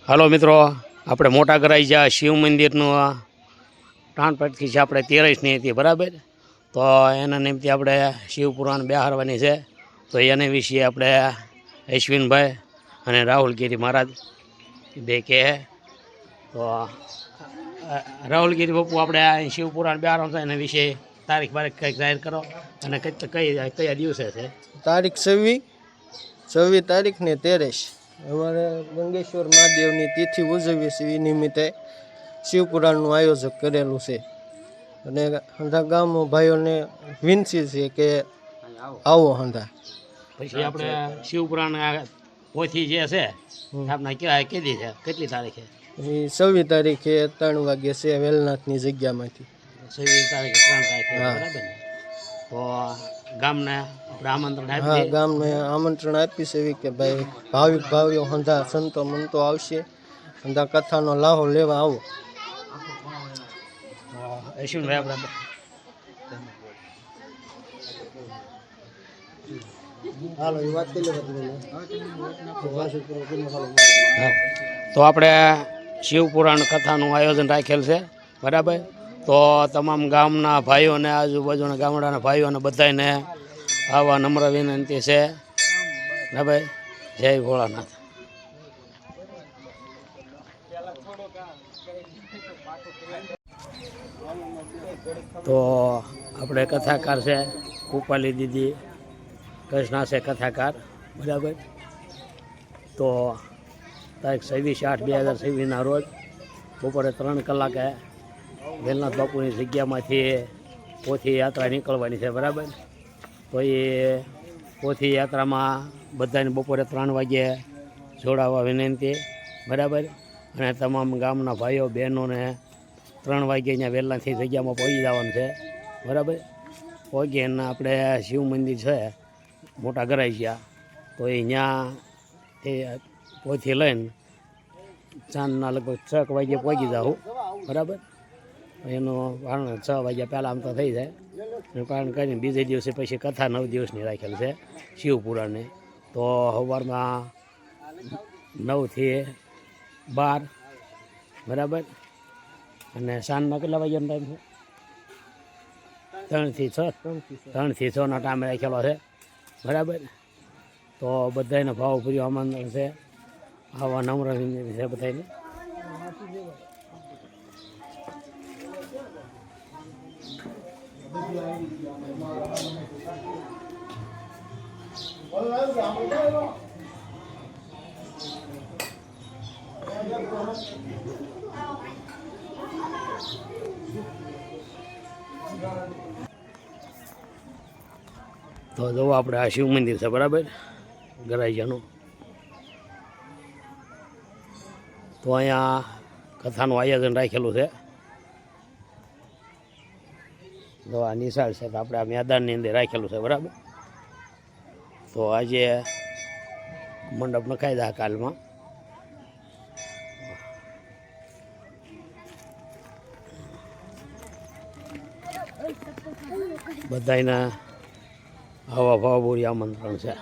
હાલો મિત્રો, આપણે મોટા ગરાઈજા શિવ મંદિરનું પ્રાણ પ્રતિષ્ઠા આપણે 13ની હતી, બરાબર. તો એના નિમિત્તે આપણે શિવપુરાણ બેહારવાની છે. તો એને વિશે આપણે અશ્વિનભાઈ અને રાહુલગીરી મહારાજ બે કહે. તો રાહુલગીરી બાપુ, આપણે શિવપુરાણ બેહારવાનું છે એના વિશે તારીખ બારીખ કંઈક જાહેર કરો અને કયા દિવસે છે? તારીખ 26 તારીખ ને 13 અમારે ગંગેશ્વર મહાદેવની તિથિ ઉજવીએ છીએ. એ નિમિત્તે શિવપુરાણનું આયોજન કરેલું છે અને હંધા ગામ ભાઈઓને વિનંતી છે કે આવો હંધા. પછી આપણે શિવપુરાણ પોથી જે છે આપણે ક્યાં કીધી છે, કેટલી તારીખે? એ 26 તારીખે 3 વાગે છે વેલનાથની જગ્યામાંથી. 26 તારીખે 3 તારીખે, બરાબર ને? તો ગામને આપણે આમંત્રણ આપી? હા, ગામને આમંત્રણ આપી છે કે ભાઈ ભાવિક ભાવીઓ હંધા સંતો મંતો આવશે, હંધા કથાનો લાહો લેવા આવો. અશ્વિનભાઈ, આપણે તો આપણે શિવપુરાણ કથાનું આયોજન રાખેલ છે, બરાબર. તો તમામ ગામના ભાઈઓને, આજુબાજુના ગામડાના ભાઈઓને બધાને આવા નમ્ર વિનંતી છે, બરાબર. જય ભોળાનાથ. તો આપણે કથાકાર છે કૃપાલી દીદી કૃષ્ણા છે કથાકાર, બરાબર. તો તારીખ 26/8/2026 રોજ બપોરે 3 કલાકે વેલનાથ બાપુની જગ્યામાંથી પોથી યાત્રા નીકળવાની છે, બરાબર. તો એ પોથી યાત્રામાં બધાને બપોરે 3 વાગ્યે જોડાવા વિનંતી, બરાબર. અને તમામ ગામના ભાઈઓ બહેનોને 3 વાગ્યે અહીંયા વેલનાથની જગ્યામાં પહોંચી જવાનું છે, બરાબર. પહોંચીને આપણે શિવ મંદિર છે મોટા ગરાઈયા, તો એ ત્યાં એ પોથી લઈને સાંજના લગભગ 6 વાગ્યે પહોંચી જાઉં, બરાબર. એનું પારણ 6 વાગ્યા પહેલાં આમ તો થઈ જાય. અને પારણ કરીને બીજે દિવસે પછી કથા 9 દિવસની રાખેલ છે શિવપુરાણની. તો સવારમાં 9 થી 12, બરાબર. અને સાંજના કેટલા વાગ્યાનો ટાઈમ છે? 3 થી 6 ના ટાઈમે રાખેલો છે, બરાબર. તો બધાને ભાવભર્યું આમંત્રણ છે, આવા નમ્ર વિનંતી છે બધાને. તો જુઓ, આપણે આ શિવ મંદિર છે, બરાબર, ગરાઈજાનું. તો અહીંયા કથાનું આયોજન રાખેલું છે. તો આ નિશાળ છે, તો આપણે આ મેદાનની અંદર રાખેલું છે, બરાબર. તો આજે મંડપ નખાઈ દા કાલમાં. બધાના આવા ભાવભર્યું આમંત્રણ છે.